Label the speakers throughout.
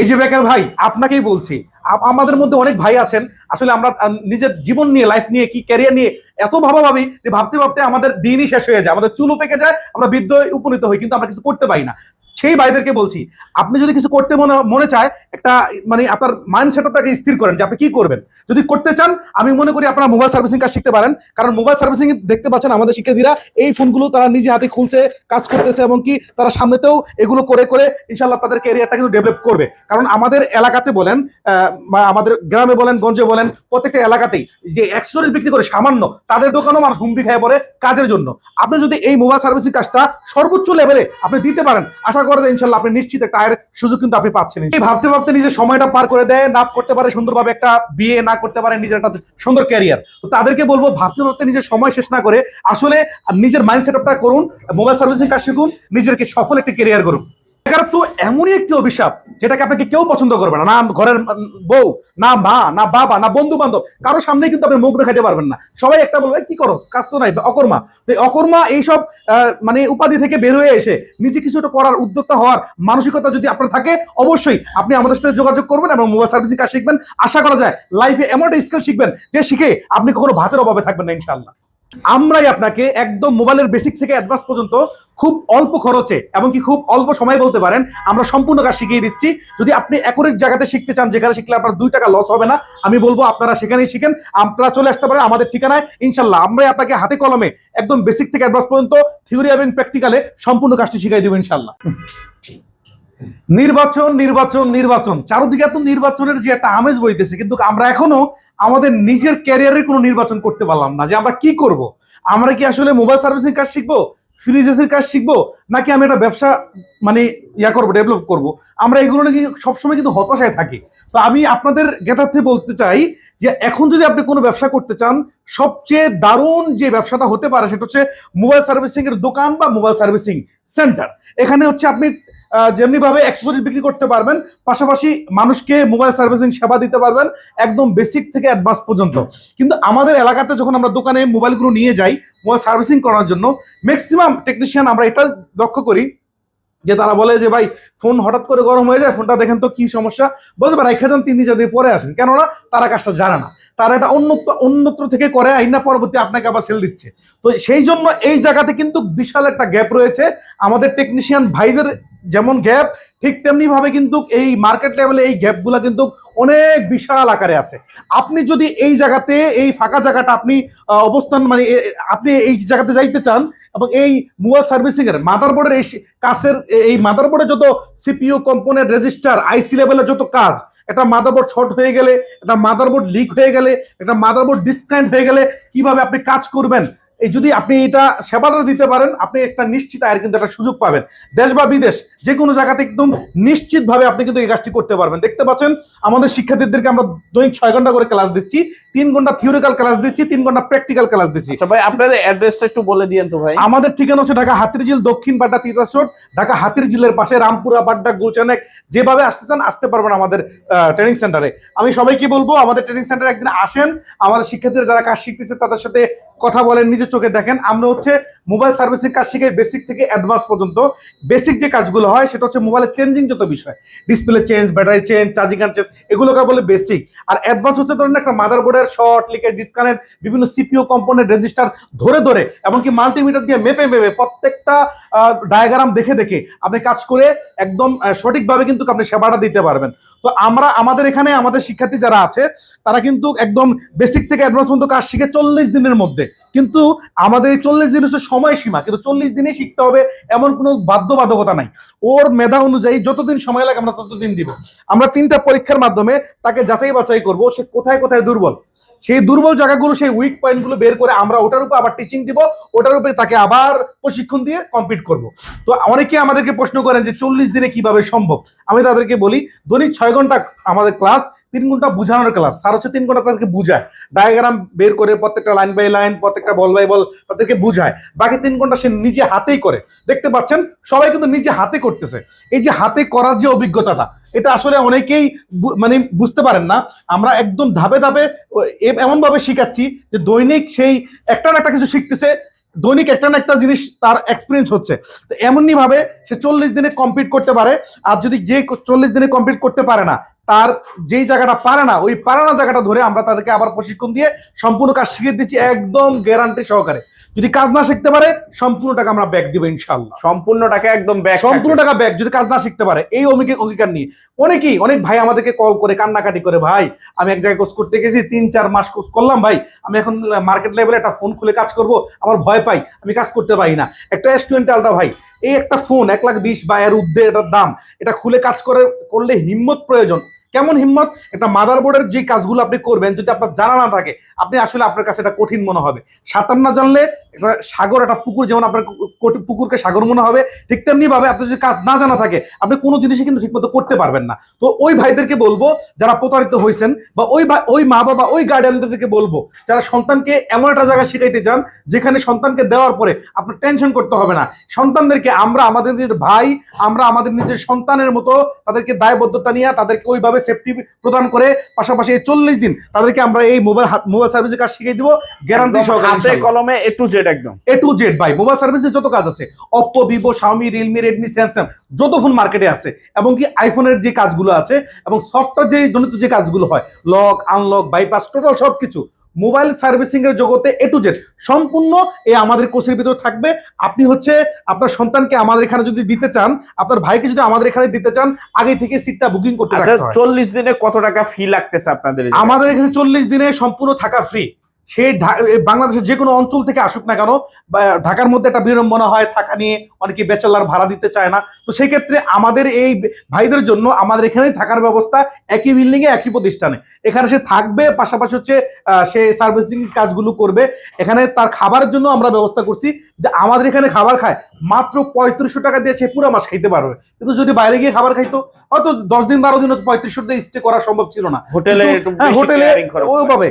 Speaker 1: এই যে বেকার ভাই, আপনাকেই বলছি, আমাদের মধ্যে অনেক ভাই আছেন আসলে আমরা নিজের জীবন নিয়ে, লাইফ নিয়ে, কি ক্যারিয়ার নিয়ে এত ভাবাভাবি যে ভাবতে ভাবতে আমাদের দিনই শেষ হয়ে যায়, আমাদের চুলও পেকে যায়, আমরা বৃদ্ধ উপনীত হই, কিন্তু আমরা কিছু করতে পারি না। সেই ভাইদেরকে বলছি, আপনি যদি কিছু করতে মনে মনে চায়, একটা মানে আপনার মাইন্ড সেটআপটাকে স্থির করেন যে আপনি কি করবেন। যদি করতে চান, আমি মনে করি আপনারা মোবাইল সার্ভিসিং কাজ শিখতে পারেন। কারণ মোবাইল সার্ভিসিং দেখতে পাচ্ছেন আমাদের শিক্ষার্থীরা এই ফোনগুলো তারা নিজে হাতে খুলছে, কাজ করতেছে, এবং কি তারা সামনেতেও এগুলো করে করে ইনশাল্লাহ তাদের ক্যারিয়ারটা কিন্তু ডেভেলপ করবে। কারণ আমাদের এলাকাতে বলেন বা আমাদের গ্রামে বলেন, গঞ্জে বলেন, প্রত্যেকটা এলাকাতেই যে অ্যাক্সেসরিজ বিক্রি করে সামান্য, তাদের দোকানও মানুষ হুমড়ি খেয়ে পড়ে কাজের জন্য। আপনি যদি এই মোবাইল সার্ভিসিং কাজটা সর্বোচ্চ লেভেলে আপনি দিতে পারেন, আশা করা যায় ইনশাল্লাহ আপনি নিশ্চিত একটা আয়ের সুযোগ কিন্তু আপনি পাচ্ছেন। এই ভাবতে ভাবতে নিজের সময়টা পার করে দেয়, না করতে পারে সুন্দরভাবে একটা বিয়ে, না করতে পারে নিজের একটা সুন্দর ক্যারিয়ার। তো তাদেরকে বলবো, ভাবতে ভাবতে নিজের সময় শেষ না করে আসলে নিজের মাইন্ড সেটআপটা করুন, মোবাইল সার্ভিসিং কাজ শিখুন, নিজেরকে সফল একটা ক্যারিয়ার করুন। বেকারত্ব এমনই একটি অভিশাপ যেটাকে আপনাকে কেউ পছন্দ করবে না, না ঘরের বউ, না মা, না বাবা, না বন্ধু বান্ধব, কারো সামনে কিন্তু আপনি মুখ দেখাতে পারবেন না। সবাই একটা বলবে কি করো, কাজ তো নাই, অকর্মা। তো অকর্মা এইসব মানে উপাধি থেকে বের হয়ে এসে নিজে কিছু একটা করার উদ্যোক্তা হওয়ার মানসিকতা যদি আপনার থাকে, অবশ্যই আপনি আমাদের সাথে যোগাযোগ করবেন এবং মোবাইল সার্ভিসিং কাজ শিখবেন। আশা করা যায় লাইফে এমন একটা স্কিল শিখবেন যে শিখে আপনি কখনো ভাতের অভাবে থাকবেন না ইনশাআল্লাহ। আমরাই আপনাকে একদম মোবাইলের বেসিক থেকে অ্যাডভান্স পর্যন্ত খুব অল্প খরচে এবং কি খুব অল্প সময় বলতে পারেন আমরা সম্পূর্ণ কাজ শিখিয়ে দিচ্ছি। যদি আপনি অ্যাকুরেট জায়গাতে শিখতে চান, যেখানে শিখলে আপনার 2 টাকা লস হবে না, আমি বলবো আপনারা সেখানেই শিখেন। আপনারা চলে আসতে পারেন আমাদের ঠিকানায়, ইনশাল্লাহ আমরাই আপনাকে হাতে কলমে একদম বেসিক থেকে অ্যাডভান্স পর্যন্ত থিওরি এবং প্র্যাকটিক্যালে সম্পূর্ণ কাজটি শিখিয়ে দেবো ইনশাল্লাহ। নির্বাচন নির্বাচন নির্বাচন, চারদিকে এত নির্বাচনের যে একটা আমেজ বইতেছে, কিন্তু আমরা এখনো আমাদের নিজের ক্যারিয়ারের কোনো নির্বাচন করতে পারলাম না যে আমরা কি করব। আমরা কি আসলে মোবাইল সার্ভিসিং কাজ শিখবো, ফ্রিজেসের কাজ শিখবো, নাকি আমি একটা ব্যবসা মানে করবো, ডেভেলপ করবো। আমরা এগুলো নাকি সবসময় কিন্তু হতাশায় থাকি। তো আমি আপনাদের জ্ঞাতার্থে বলতে চাই যে এখন যদি আপনি কোনো ব্যবসা করতে চান, সবচেয়ে দারুণ যে ব্যবসাটা হতে পারে সেটা হচ্ছে মোবাইল সার্ভিসিং এর দোকান বা মোবাইল সার্ভিসিং সেন্টার। এখানে হচ্ছে আপনি যেমনি ভাবে অ্যাক্সেসরিজ বিক্রি করতে পারবেন, পাশাপাশি মানুষকে মোবাইল সার্ভিসিং সেবা দিতে পারবেন একদম বেসিক থেকে অ্যাডভান্স পর্যন্ত। কিন্তু আমাদের এলাকাতে যখন আমরা দোকানে মোবাইলগুলো নিয়ে যাই মোবাইল সার্ভিসিং করার জন্য, ম্যাক্সিমাম টেকনিশিয়ান আমরা এটা লক্ষ্য করি যে তারা বলে যে ভাই ফোন হঠাৎ করে গরম হয়ে যায়, ফোনটা দেখেন তো কি সমস্যা, বলতে পারে রেখে যান 3 দিন 4 দিন পরে আসেন। কেননা তারা কাজটা জানে না, তারা এটা অন্যত্র থেকে করে আইনা পরবর্তী আপনাকে আবার সেল দিচ্ছে। তো সেই জন্য এই জায়গাতে কিন্তু বিশাল একটা গ্যাপ রয়েছে। আমাদের টেকনিশিয়ান ভাইদের যেমন গ্যাপ, ঠিক তেমনি ভাবে কিন্তু এই মার্কেট লেভেলে এই গ্যাপগুলা কিন্তু অনেক বিশাল আকারে আছে। আপনি যদি এই জায়গাতে, এই ফাঁকা জায়গাটা আপনি অবস্থান মানে আপনি এই জায়গাতে যাইতে চান এবং এই মোবাইল সার্ভিসিং এর মাদারবোর্ডের এই কাজের, এই মাদারবোর্ডে যত সিপিইউ কম্পোনেন্ট, রেজিস্টার, আইসি লেভেলের যত কাজ, একটা মাদারবোর্ড শর্ট হয়ে গেলে, একটা মাদারবোর্ড লিক হয়ে গেলে, একটা মাদারবোর্ড ডিসকানেক্ট হয়ে গেলে কিভাবে আপনি কাজ করবেন, এই যদি আপনি এটা সেবাটা দিতে পারেন, আপনি একটা নিশ্চিত আয়ের কিন্তু একটা সুযোগ পাবেন। দেশ বা বিদেশ যে কোনো জায়গাতে একদম নিশ্চিতভাবে আপনি কিন্তু এই কাজটি করতে পারবেন। দেখতে পাচ্ছেন আমাদের শিক্ষার্থীদেরকে আমরা দৈনিক 6 ঘন্টা করে ক্লাস দিচ্ছি, 3 ঘন্টা থিওরিক্যাল ক্লাস দিচ্ছি, 3 ঘন্টা প্র্যাকটিক্যাল ক্লাস দিচ্ছি।
Speaker 2: আচ্ছা ভাই, আপনাদের অ্যাড্রেসটা একটু বলে দিয়েন তো ভাই।
Speaker 1: আমাদের ঠিকানা হচ্ছে ঢাকা হাতিরঝিল, দক্ষিণ বাড্ডা তিতাস রোড, ঢাকা হাতিরঝিলের পাশে রামপুরা, বাড্ডা, গুলশানেক, যেভাবে আসতে চান আসতে পারবেন আমাদের ট্রেনিং সেন্টারে। আমি সবাইকে বলবো আমাদের ট্রেনিং সেন্টারে একদিন আসেন, আমাদের শিক্ষার্থীরা যারা কাজ শিখতেছে তাদের সাথে কথা বলেন, নিজের চোখে দেখেন। আমরা হচ্ছে মোবাইল সার্ভিসিং কাজ শিখে বেসিক থেকে অ্যাডভান্স পর্যন্ত। বেসিক যে কাজগুলো হয় সেটা হচ্ছে মোবাইলের চেঞ্জিং যত বিষয়, display change, battery change, charging card change, এগুলোকে বলে বেসিক। আর অ্যাডভান্স হচ্ছে ধরেন একটা মাদারবোর্ডের শর্ট, লিকেজ, ডিসকানেক্ট, বিভিন্ন সিপিইউ কম্পোনেন্ট, রেজিস্টার ধরে ধরে এমনকি মাল্টিমিটার দিয়ে মেপে মেপে প্রত্যেকটা ডায়াগ্রাম দেখে দেখে আপনি কাজ করে একদম সঠিকভাবে কিন্তু আপনি সেবাটা দিতে পারবেন। তো আমরা আমাদের এখানে আমাদের শিক্ষার্থী যারা আছে তারা কিন্তু একদম বেসিক থেকে অ্যাডভান্স পর্যন্ত কাজ শিখে 40 দিনের মধ্যে। কিন্তু আমাদের এই 40 দিন হচ্ছে সময়সীমা, কিন্তু 40 দিনে শিখতে হবে এমন কোনো বাধ্যবাধকতা নাই। ওর মেধা অনুযায়ী যতদিন সময় লাগে আমরা ততদিন দিব। আমরা 3টা পরীক্ষার মাধ্যমে তাকে যাচাই বাছাই করব সে কোথায় কোথায় দুর্বল, সেই দুর্বল জায়গাগুলো, সেই উইক পয়েন্টগুলো বের করে আমরা ওটার উপর আবার টিচিং দিব, ওটার উপরে তাকে আবার প্রশিক্ষণ দিয়ে কমপ্লিট করব। তো অনেকে আমাদেরকে প্রশ্ন করেন যে 40 দিনে কিভাবে সম্ভব। আমি তাদেরকে বলি দৈনিক 6 ঘন্টা আমাদের ক্লাস, 3 ঘন্টা বুঝানোর ক্লাস। স্যার হচ্ছে 3 ঘন্টা তাদেরকে বুঝায়, ডায়াগ্রাম বের করে প্রত্যেকটা লাইন বাই লাইন, প্রত্যেকটা বল বাই বল তাদেরকে বুঝায়। বাকি 3 ঘন্টা সে নিজে হাতেই করে। দেখতে পাচ্ছেন সবাই কিন্তু নিজে হাতে করতেছে। এই যে হাতে করার যে অভিজ্ঞতাটা, এটা আসলে অনেকেই মানে বুঝতে পারেন না। আমরা একদম ধাপে ধাপে এমন ভাবে শিখাচ্ছি যে দৈনিক সেই একটা না একটা কিছু শিখতেছে, দৈনিক একটা না একটা জিনিস তার এক্সপিরিয়েন্স হচ্ছে। তো এমনই ভাবে সে 40 দিনে কমপ্লিট করতে পারে। আর যদি যে 40 দিনে কমপ্লিট করতে পারে না, তার যেই জায়গাটা পারে না, ওই পারে না জায়গাটা ধরে আমরা তাদেরকে আবার প্রশিক্ষণ দিয়ে সম্পূর্ণ কাজ শিখিয়ে দিচ্ছি একদম গ্যারান্টি সহকারে। যদি কাজ না শিখতে পারে সম্পূর্ণ টাকা আমরা ব্যাক দিব ইনশাআল্লাহ।
Speaker 2: সম্পূর্ণ টাকা একদম ব্যাক,
Speaker 1: সম্পূর্ণ টাকা ব্যাক যদি কাজ না শিখতে পারে। এই অঙ্গীকার নিয়ে অনেক ভাই আমাদেরকে কল করে কান্নাকাটি করে, ভাই আমি এক জায়গায় কোর্স করতে গেছি, 3-4 মাস কোর্স করলাম ভাই, আমি এখন মার্কেট লেভেলে একটা ফোন খুলে কাজ করব, আমার ভয় পাই, আমি কাজ করতে পারি না। একটা S20 আলট্রা ভাই, এই একটা ফোন 1,20,000 বা এর ঊর্ধ্বে এটার দাম, এটা খুলে কাজ করলে হিম্মত প্রয়োজন। কেমন হিম্মত? একটা মাদারবোর্ডের যে কাজগুলো আপনি করবেন যদি আপনার জানা না থাকে, আপনি আসলে আপনার কাছে এটা কঠিন মনে হবে। সাঁতার না জানলে একটা সাগর, একটা পুকুর যেমন আপনার পুকুরকে সাগর মনে হবে, ঠিক তেমনি ভাবে আপনি যদি কাজ না জানা থাকে আপনি কোনো জিনিসই কিন্তু ঠিকমতো করতে পারবেন না। তো ওই ভাইদেরকে বলবো যারা প্রতারিত হয়েছেন, বা ওই মা বাবা, ওই গার্ডিয়ানদেরকে বলবো যারা সন্তানকে এমন একটা জায়গায় শিখাইতে চান যেখানে সন্তানকে দেওয়ার পরে আপনার টেনশন করতে হবে না। সন্তানদেরকে আমরা আমাদের নিজের ভাই, আমরা আমাদের নিজের সন্তানের মতো তাদেরকে দায়বদ্ধতা নিয়ে তাদেরকে ওইভাবে সেফটি প্রদান করে, পাশাপাশি এই 40 দিন তাদেরকে আমরা এই মোবাইল সার্ভিসের কাজ শিখিয়ে দিব গ্যারান্টি সহকারে,
Speaker 2: হাতে কলমে A to Z একদম
Speaker 1: A to Z ভাই। মোবাইল সার্ভিসে যত কাজ আছে, Oppo, Vivo, Xiaomi, Realme, Redmi, Samsung যত ফোন মার্কেটে আছে, এবং কি আইফোনের যে কাজগুলো আছে এবং সফটওয়্যার যে জনিত যে কাজগুলো হয়, লক, আনলক, বাইপাস, টোটাল সবকিছু মোবাইল সার্ভিসিং এর জগতে A to Z সম্পূর্ণ এই আমাদের কোর্সের ভিতর থাকবে। আপনি হচ্ছে আপনার সন্তানকে আমাদের এখানে যদি দিতে চান, আপনার ভাইকে যদি আমাদের এখানে দিতে চান, আগে থেকে সিটটা বুকিং করতে রাখতে হয়।
Speaker 2: 40 দিনে কত টাকা ফি লাগতেছে আপনাদের?
Speaker 1: আমাদের এখানে 40 দিনে সম্পূর্ণ থাকা ফ্রি। সে বাংলাদেশের যে কোনো অঞ্চল থেকে আসুক না কেন, ঢাকার মধ্যে একটা বিড়ম্বনা হয় থাকা নিয়ে, অনেকে ব্যাচেলার ভাড়া দিতে চায় না, তো সেই ক্ষেত্রে আমাদের এই ভাইদের জন্য আমাদের এখানেই থাকার ব্যবস্থা, একই বিল্ডিং এ একই প্রতিষ্ঠানে এখানে সে থাকবে, পাশাপাশি হচ্ছে সে সার্ভিসিং কাজগুলো করবে। এখানে তার খাবারের জন্য আমরা ব্যবস্থা করছি যে আমাদের এখানে খাবার খায় মাত্র 3500 টাকা দিয়ে সে পুরো মাস খাইতে পারবে। কিন্তু যদি বাইরে গিয়ে খাবার খাইতো, হয়তো 10 দিন 12 দিন 3500 টাকা স্টে করা সম্ভব ছিল না। হোটেলে ওইভাবে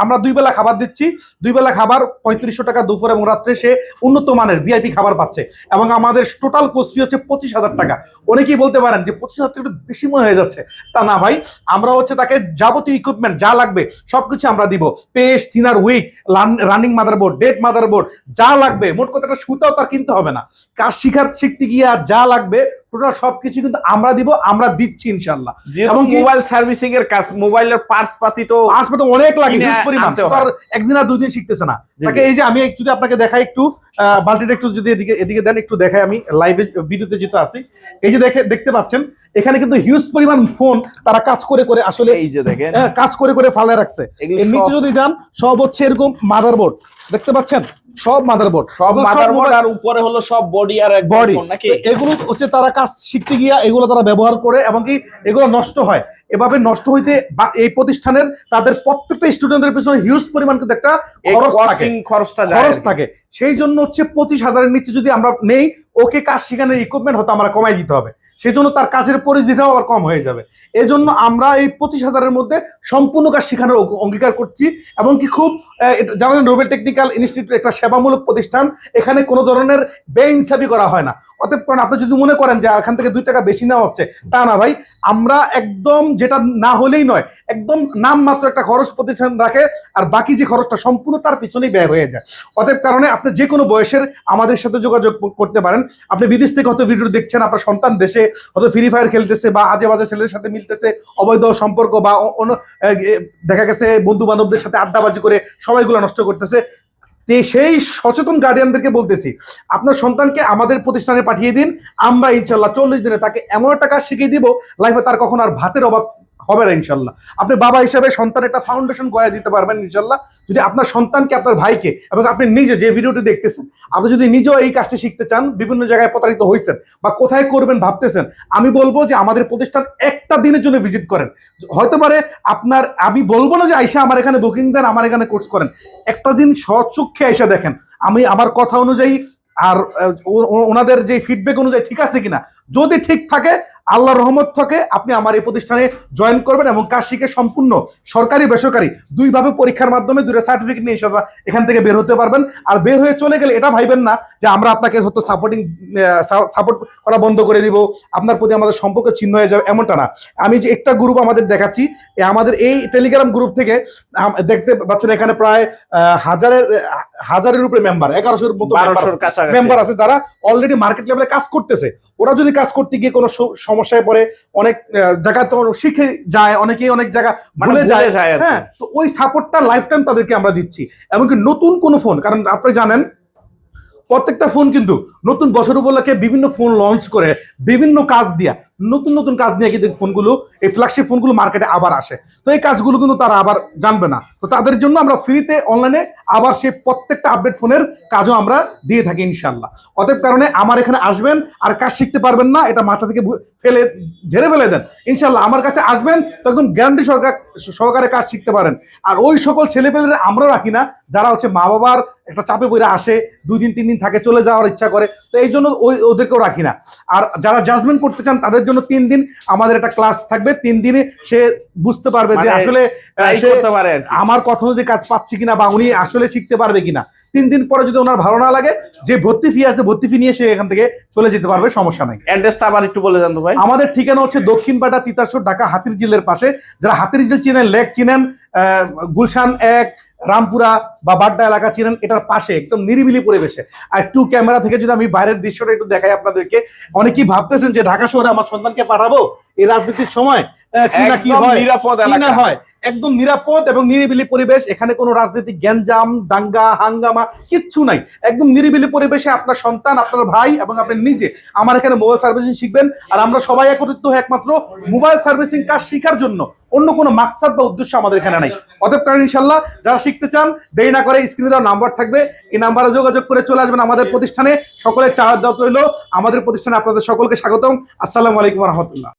Speaker 1: আমরা 2 বেলা খাবার দিচ্ছি, 2 বেলা খাবার 3500 টাকা দুপুর এবং রাত্রে সে উন্নত মানের ভিআইপি খাবার পাচ্ছে। এবং আমাদের টোটাল কোর্স ফি হচ্ছে 25,000 টাকা। অনেকেই বলতে পারেন যে 25,000 টাকা বেশি মনে হয়ে যাচ্ছে, তা না ভাই, আমরা হচ্ছে তাকে যাবতীয় ইকুইপমেন্ট যা লাগবে সবকিছু আমরা দিব। Paste, thinner, wick, running motherboard, dead motherboard যা লাগবে, মোট কথাটা সুতাও তার কিনতে হবে না। কাজ শিখতে গিয়ে যা লাগবে টোটাল সবকিছু কিন্তু আমরা দিব, আমরা দিচ্ছি ইনশাআল্লাহ।
Speaker 2: এবং মোবাইল সার্ভিসিং এর কাজ, মোবাইলের পার্টস পাতি তো
Speaker 1: অনেক লাগে, পরিমাণ একদিন আর 2 দিন শিখতেছে না তাকে। এই যে আমি যদি আপনাকে দেখাই একটু, বালতিটা একটু যদি এদিকে দেন, একটু দেখাই, আমি লাইভে ভিডিওতে যেহেতু আছি। এই যে দেখতে পাচ্ছেন এখানে কিন্তু হিউজ পরিমাণ ফোন তারা কাজ করে আসলে
Speaker 2: এই যে দেখেন
Speaker 1: কাজ করে ফালে রাখছে। এর নিচে যদি যান সব হচ্ছে এরকম মাদারবোর্ড দেখতে পাচ্ছেন, সব মাদারবোর্ড
Speaker 2: আর উপরে হলো সব বডি আর
Speaker 1: বডি নাকি, এগুলো হচ্ছে তারা কাজ শিখতে গিয়া এগুলো তারা ব্যবহার করে, এবং কি এগুলো নষ্ট হয়। এভাবে নষ্ট হইতে এই প্রতিষ্ঠানের তাদের প্রত্যেকটা স্টুডেন্টের পিছনে হিউজ পরিমাণ কিন্তু একটা খরচ থাকে। সেই জন্য হচ্ছে 25,000 এর নিচে যদি আমরা নেই, ওকে কাজ শেখানোর ইকুইপমেন্ট হয়তো আমরা কমাই দিতে হবে, সেই জন্য তার কাজের পরিধিটাও আবার কম হয়ে যাবে। এই জন্য আমরা এই 25,000 এর মধ্যে সম্পূর্ণ কাজ শেখানোর অঙ্গীকার করছি। এবং কি খুব জানেন নোবেল টেকনিক্যাল ইনস্টিটিউট একটা সেবামূলক প্রতিষ্ঠান, এখানে কোনো ধরনের বেইনসাফি করা হয় না। অতএব আপনি যদি মনে করেন যে এখান থেকে 2 টাকা বেশি নেওয়া হচ্ছে, তা না ভাই, আমরা একদম যেটা না হলেই নয়, একদম নাম মাত্র একটা খরচ প্রতিষ্ঠান রাখে, আর বাকি যে খরচটা সম্পূর্ণ তার পিছনেই ব্যয় হয়ে যায়। অতএব কারণে আপনি যে কোনো বয়সের আমাদের সাথে যোগাযোগ করতে পারেন। আপনি বিদেশ থেকে হয়তো ভিডিও দেখছেন, আপনার সন্তান দেশে হয়তো ফ্রি ফায়ার খেলতেছে, বা আজে বাজে ছেলেদের সাথে মিলতেছে, অবৈধ সম্পর্ক, বা দেখা গেছে বন্ধু বান্ধবদের সাথে আড্ডাবাজি করে সবাইগুলো নষ্ট করতেছে। সেই সচেতন গার্ডিয়ানদেরকে বলতেছি, আপনার সন্তানকে আমাদের প্রতিষ্ঠানে পাঠিয়ে দিন, আমরা ইনশাল্লাহ 40 দিনে তাকে এমন একটা কাজ শিখিয়ে দিব, লাইফে তার কখন আর ভাতের অভাব হবে না ইনশাল্লাহ। আপনি বাবা হিসেবে সন্তান একটা ফাউন্ডেশন করে দিতে পারবেন ইনশাল্লাহ, যদি আপনার সন্তানকে, আপনার ভাইকে, এবং আপনি নিজে যে ভিডিওটি দেখতেছেন, আপনি যদি নিজেও এই কাজটি শিখতে চান, বিভিন্ন জায়গায় প্রতারিত হয়েছেন বা কোথায় করবেন ভাবতেছেন, আমি বলবো যে আমাদের প্রতিষ্ঠান একটা দিনের জন্য ভিজিট করেন। হয়তো পারে আপনার, আমি বলবো না যে আইসা আমার এখানে বুকিং দেন, আমার এখানে কোর্স করেন, একটা দিন স্বচক্ষে আইসা দেখেন। আমি আমার কথা অনুযায়ী আর ওনাদের যে ফিডব্যাক অনুযায়ী ঠিক আছে কিনা, যদি ঠিক থাকে আল্লাহর রহমত থাকে আপনি আমার এই প্রতিষ্ঠানে জয়েন করবেন এবং কাজ শিখে সম্পূর্ণ সরকারি বেসরকারি দুইভাবে পরীক্ষার মাধ্যমে দুইটা সার্টিফিকেট নিয়ে ইনশাআল্লাহ এখান থেকে বের হতে পারবেন। আর বের হয়ে চলে গেলে এটা ভাইবেন না যে আমরা আপনাকে হয়তো সাপোর্ট করা বন্ধ করে দিব, আপনার প্রতি আমাদের সম্পর্ক ছিন্ন হয়ে যাবে, এমনটা না। আমি যে একটা গ্রুপ আমাদের দেখাচ্ছি, আমাদের এই টেলিগ্রাম গ্রুপ থেকে দেখতে পাচ্ছেন এখানে প্রায় হাজারের উপরে মেম্বার, 1100-এর মতো মেম্বার আছে যারা অলরেডি মার্কেট লেভেলে কাজ করতেছে। ওরা যদি কাজ করতে গিয়ে কোনো সমস্যায় পড়ে, অনেক জায়গায় তো শিখে যায়, অনেকেই অনেক জায়গা ভুলে যায়, হ্যাঁ, তো ওই সাপোর্টটা লাইফ টাইম তাদেরকে আমরা দিচ্ছি। এমনকি নতুন কোনো ফোন, কারণ আপনি জানেন প্রত্যেকটা ফোন কিন্তু নতুন বছর উপলক্ষে বিভিন্ন ফোন লঞ্চ করে বিভিন্ন কাজ দিয়া, নতুন নতুন কাজ নিয়ে কিন্তু ফোনগুলো, এই ফ্ল্যাগশিপ ফোনগুলো মার্কেটে আবার আসে। তো এই কাজগুলো কিন্তু তারা আবার জানবে না, তো তাদের জন্য আমরা ফ্রিতে অনলাইনে আবার সেই প্রত্যেকটা আপডেট ফোনের কাজও আমরা দিয়ে থাকি ইনশাল্লাহ। অতএব কারণে আমার এখানে আসবেন আর কাজ শিখতে পারবেন না, এটা মাথা থেকে ঝেড়ে ফেলে দেন। ইনশাল্লাহ আমার কাছে আসবেন তো একদম গ্যারান্টি সহকারে কাজ শিখতে পারেন। আর ওই সকল ছেলেপেলেরা আমরা রাখি না যারা হচ্ছে মা বাবার একটা চাপে পড়ে আসে, 2 দিন 3 দিন থাকে চলে যাওয়ার ইচ্ছা করে, তো এই জন্য ওদেরকেও রাখি না। আর যারা জাজমেন্ট করতে চান তাদের জন্য 3 দিন আমাদের একটা ক্লাস থাকবে। 3 দিনে সে বুঝতে পারবে যে আসলে আমার কথা অনুযায়ী কাজ পাচ্ছি কিনা বা উনি আসলে শিখতে পারবে কিনা। 3 দিন পরে যদি ওনার ভালো না লাগে, যে ভর্তি ফি আছে ভর্তি ফি নিয়ে সে এখান থেকে চলে যেতে পারবে, সমস্যা নাই।
Speaker 2: অ্যাড্রেসটা আবার একটু বলে দেন তো ভাই।
Speaker 1: আমাদের ঠিকানা হচ্ছে দক্ষিণ পাটা, তিতাসর, ঢাকা, হাতিরঝিলের পাশে। যারা হাতিরঝিল চিনেন, লেক চিনেন, গুলশান 1, রামপুরা বা বাড্ডা এলাকা চিনেন, এটার পাশে একদম নিরিবিলি পরিবেশে। আর একটু ক্যামেরা থেকে যদি আমি বাইরের দৃশ্যটা একটু দেখাই আপনাদেরকে, অনেকেই ভাবতেছেন যে ঢাকা শহরে আমার সন্তানকে পাঠাবো এই রাজনীতির সময়, কি হয় নিরাপদ এলাকা হয়, একদম নিরাপদ এবং নিরিবিলি পরিবেশ। এখানে কোনো রাজনৈতিক গ্যাঞ্জাম, দাঙ্গা, হাঙ্গামা কিচ্ছু নাই। একদম নিরিবিলি পরিবেশে আপনার সন্তান, আপনার ভাই এবং আপনি নিজে আমার এখানে মোবাইল সার্ভিসিং শিখবেন। আর আমরা সবাই একত্রিত হয়ে একমাত্র মোবাইল সার্ভিসিং কাজ শেখার জন্য, অন্য কোনো মাকসাদ বা উদ্দেশ্য আমাদের এখানে নাই। অতএব কারণ ইনশাল্লাহ যারা শিখতে চান, দেরি না করে স্ক্রিনে দেওয়া নাম্বার থাকবে, এই নাম্বারে যোগাযোগ করে চলে আসবেন আমাদের প্রতিষ্ঠানে। সকলের চাওয়ার দাওয়াত রইল। আমাদের প্রতিষ্ঠানে আপনাদের সকলকে স্বাগতম। আসসালামু আলাইকুম ওয়া রাহমাতুল্লাহ।